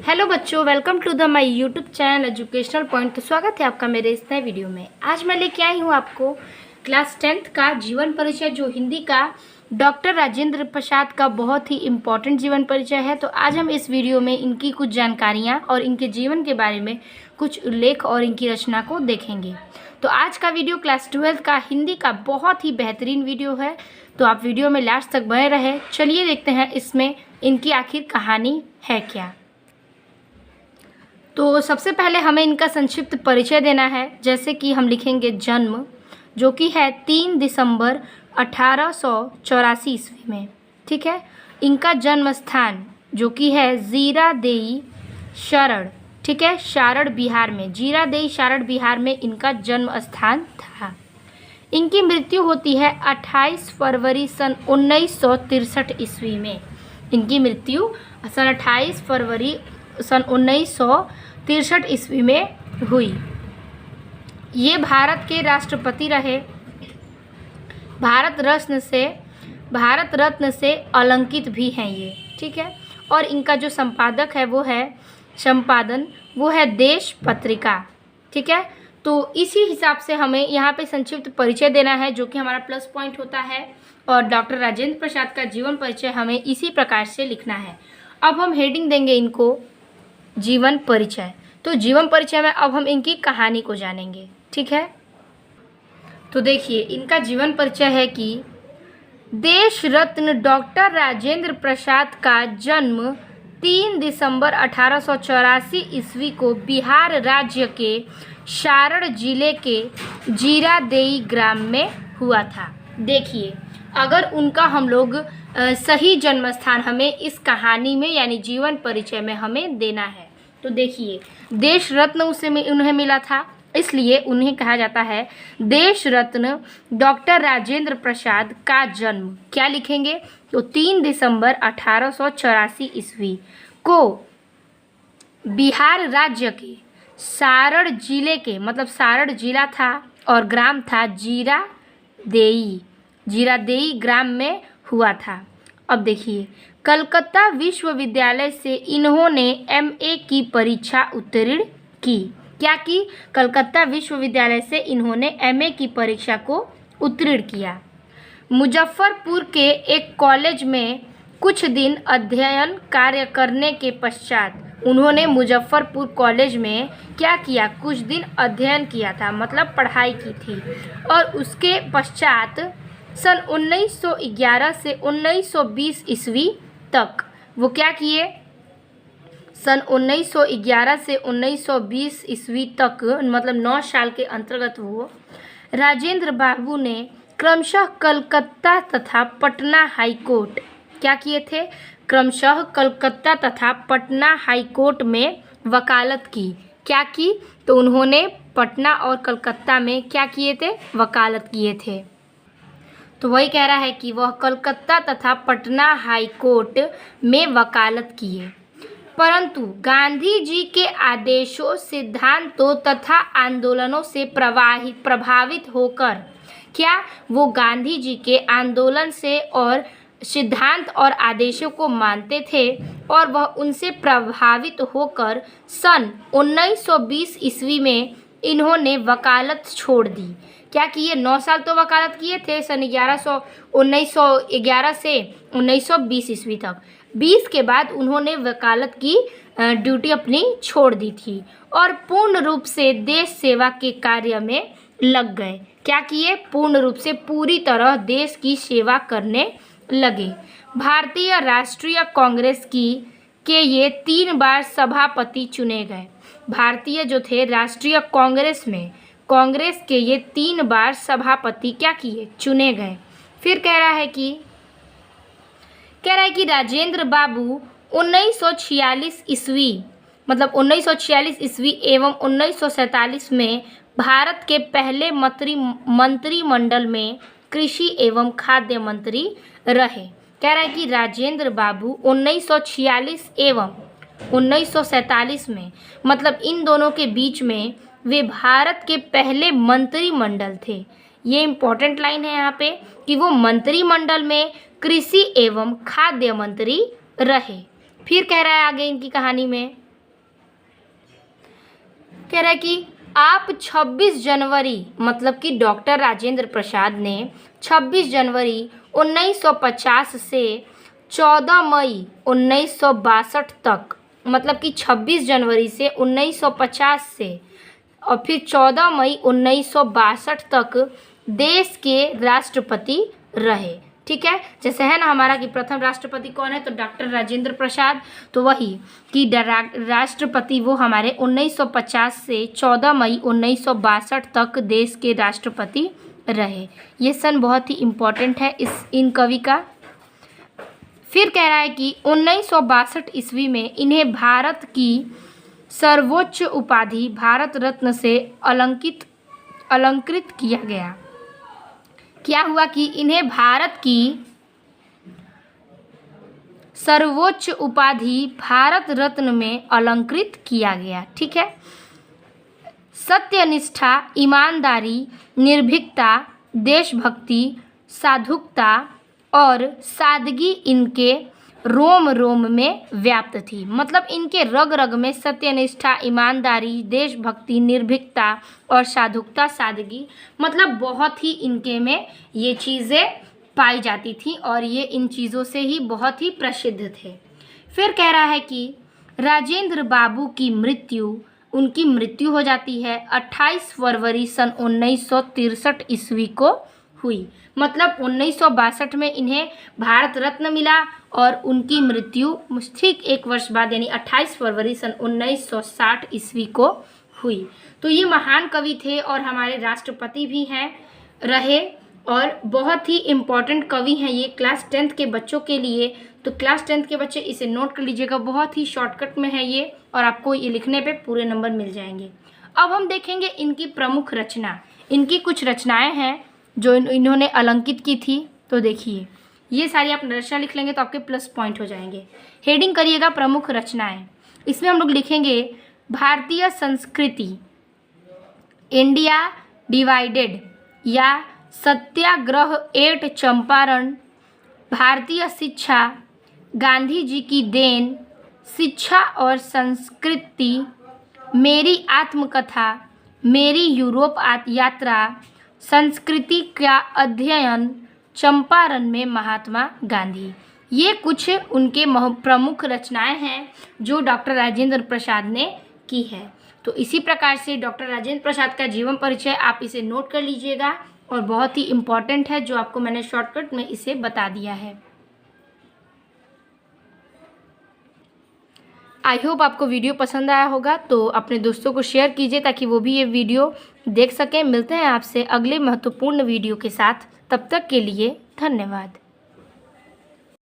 Hello बच्चों, welcome to the my YouTube channel educational point. तो स्वागत है आपका मेरे इस नए वीडियो में। आज मैं लेके आई हूँ आपको क्लास 10th का जीवन परिचय, जो हिंदी का डॉक्टर राजेंद्र प्रसाद का बहुत ही इम्पोर्टेंट जीवन परिचय है। तो आज हम इस वीडियो में इनकी कुछ जानकारियाँ और इनके जीवन के बारे में कुछ उल्लेख और इनकी रचना को देखेंगे। तो आज का वीडियो क्लास 12th का हिंदी का बहुत ही बेहतरीन वीडियो है, तो आप वीडियो में लास्ट तक बने रहे। चलिए देखते हैं इसमें इनकी आखिर कहानी है क्या। तो सबसे पहले हमें इनका संक्षिप्त परिचय देना है। जैसे कि हम लिखेंगे जन्म, जो कि है 3 दिसंबर 1884 ईस्वी में। ठीक है। इनका जन्म स्थान जो कि है जीरादेई शरण, ठीक है, सारण बिहार में। जीरादेई सारण बिहार में इनका जन्म स्थान था। इनकी मृत्यु होती है 28 फरवरी सन 1963 ईस्वी में। इनकी मृत्यु सन 28 फरवरी सन 1963 ईस्वी में हुई। ये भारत के राष्ट्रपति रहे। भारत रत्न से अलंकित भी हैं ये। ठीक है। और इनका जो संपादक है वो है देश पत्रिका। ठीक है। तो इसी हिसाब से हमें यहाँ पे संक्षिप्त परिचय देना है, जो कि हमारा प्लस पॉइंट होता है। और डॉक्टर राजेंद्र प्रसाद का जीवन परिचय हमें इसी प्रकार से लिखना है। अब हम हेडिंग देंगे इनको जीवन परिचय। तो जीवन परिचय में अब हम इनकी कहानी को जानेंगे। ठीक है। तो देखिए, इनका जीवन परिचय है कि देश रत्न डॉक्टर राजेंद्र प्रसाद का जन्म 3 दिसंबर 1884 ईस्वी को बिहार राज्य के सारण जिले के जीरादेई ग्राम में हुआ था। देखिए, अगर उनका हम लोग सही जन्म स्थान हमें इस कहानी में यानी जीवन परिचय में हमें देना है। तो देखिए, देश रत्न उन्हें मिला था, इसलिए उन्हें कहा जाता है देश रत्न डॉक्टर राजेंद्र प्रसाद का जन्म। क्या लिखेंगे? तो 3 दिसंबर 1884 ईस्वी को बिहार राज्य के सारण जिले के, मतलब सारण जिला था और ग्राम था जीरादेई ग्राम में हुआ था। अब देखिए, कलकत्ता विश्वविद्यालय से इन्होंने एमए की परीक्षा उत्तीर्ण की। क्या की? कलकत्ता विश्वविद्यालय से इन्होंने एमए की परीक्षा को उत्तीर्ण किया। मुजफ्फरपुर के एक कॉलेज में कुछ दिन अध्ययन कार्य करने के पश्चात उन्होंने मुजफ्फरपुर कॉलेज में क्या किया? कुछ दिन अध्ययन किया था, मतलब पढ़ाई की थी। और उसके पश्चात सन 1911 से 1920 ईस्वी तक वो क्या किए? सन 1911 से 1920 ईस्वी तक, मतलब 9 साल के अंतर्गत वो राजेंद्र बाबू ने क्रमशः कलकत्ता तथा पटना हाईकोर्ट क्या किए थे? क्रमशः कलकत्ता तथा पटना हाईकोर्ट में वकालत की। क्या की? तो उन्होंने पटना और कलकत्ता में क्या किए थे? वकालत किए थे। तो वही कह रहा है कि वह कलकत्ता तथा पटना हाईकोर्ट में वकालत किए, परंतु गांधी जी के आदेशों, सिद्धांतों तथा आंदोलनों से प्रभावित होकर क्या वो गांधी जी के आंदोलन से और सिद्धांत और आदेशों को मानते थे, और वह उनसे प्रभावित होकर सन 1920 ईस्वी में इन्होंने वकालत छोड़ दी। क्या किए? 9 साल तो वकालत किए थे, सन 1911 से 1920 ईस्वी तक। 20 के बाद उन्होंने वकालत की ड्यूटी अपनी छोड़ दी थी और पूर्ण रूप से देश सेवा के कार्य में लग गए। क्या किए? पूर्ण रूप से, पूरी तरह देश की सेवा करने लगे। भारतीय राष्ट्रीय कांग्रेस के ये 3 बार सभापति चुने गए। भारतीय जो थे राष्ट्रीय कांग्रेस में, कांग्रेस के ये 3 बार सभापति क्या किए? चुने गए। फिर कह रहा है कि राजेंद्र बाबू 1946 ईस्वी, मतलब 1946 ईस्वी एवं 1947 में भारत के पहले मंत्रिमंडल में कृषि एवं खाद्य मंत्री रहे। कह रहा है कि राजेंद्र बाबू 1946 एवं 1947 में, मतलब इन दोनों के बीच में वे भारत के पहले मंत्रिमंडल थे। ये इम्पोर्टेंट लाइन है यहाँ पे कि वो मंत्रिमंडल में कृषि एवं खाद्य मंत्री रहे। फिर कह रहा है आगे इनकी कहानी में कह रहा है कि आप 26 जनवरी मतलब कि डॉक्टर राजेंद्र प्रसाद ने 26 जनवरी 1950 से 14 मई 1962 तक, मतलब कि 26 जनवरी से 1950 से और फिर 14 मई 1962 तक देश के राष्ट्रपति रहे। ठीक है, जैसे है ना हमारा कि प्रथम राष्ट्रपति कौन है, तो डॉक्टर राजेंद्र प्रसाद, तो वही कि राष्ट्रपति वो हमारे 1950 से 14 मई 1962 तक देश के राष्ट्रपति रहे। ये सन बहुत ही इम्पोर्टेंट है इन कवि का। फिर कह रहा है कि 1962 ईस्वी में इन्हें भारत की सर्वोच्च उपाधि भारत रत्न से अलंकृत किया गया। क्या हुआ कि इन्हें भारत की सर्वोच्च उपाधि भारत रत्न में अलंकृत किया गया। ठीक है, सत्यनिष्ठा, ईमानदारी, निर्भीकता, देशभक्ति, साधुता और सादगी इनके रोम रोम में व्याप्त थी। मतलब इनके रग रग में सत्यनिष्ठा, ईमानदारी, देशभक्ति, निर्भीकता और साधुता, सादगी, मतलब बहुत ही इनके में ये चीज़ें पाई जाती थी और ये इन चीज़ों से ही बहुत ही प्रसिद्ध थे। फिर कह रहा है कि राजेंद्र बाबू की उनकी मृत्यु हो जाती है 28 फरवरी सन 1963 ईस्वी को हुई। मतलब 1962 में इन्हें भारत रत्न मिला और उनकी मृत्यु ठीक एक वर्ष बाद यानी 28 फरवरी सन 1960 ईस्वी को हुई। तो ये महान कवि थे और हमारे राष्ट्रपति भी हैं रहे और बहुत ही इम्पॉर्टेंट कवि हैं ये क्लास 10th के बच्चों के लिए। तो क्लास 10th के बच्चे इसे नोट कर लीजिएगा, बहुत ही शॉर्टकट में है ये और आपको ये लिखने पे पूरे नंबर मिल जाएंगे। अब हम देखेंगे इनकी प्रमुख रचना। इनकी कुछ रचनाएं हैं जो इन्होंने अलंकित की थी। तो देखिए ये सारी आप रचना लिख लेंगे तो आपके प्लस पॉइंट हो जाएंगे। हेडिंग करिएगा प्रमुख रचनाएं। इसमें हम लोग लिखेंगे भारतीय संस्कृति, इंडिया डिवाइडेड या सत्याग्रह एट चंपारण, भारतीय शिक्षा, गांधी जी की देन, शिक्षा और संस्कृति, मेरी आत्मकथा, मेरी यूरोप यात्रा, संस्कृति का अध्ययन, चंपारण में महात्मा गांधी। ये कुछ उनके प्रमुख रचनाएं हैं जो डॉक्टर राजेंद्र प्रसाद ने की है। तो इसी प्रकार से डॉक्टर राजेंद्र प्रसाद का जीवन परिचय आप इसे नोट कर लीजिएगा और बहुत ही इम्पॉर्टेंट है जो आपको मैंने शॉर्टकट में इसे बता दिया है। आई होप आपको वीडियो पसंद आया होगा, तो अपने दोस्तों को शेयर कीजिए ताकि वो भी ये वीडियो देख सकें। मिलते हैं आपसे अगले महत्वपूर्ण वीडियो के साथ, तब तक के लिए धन्यवाद।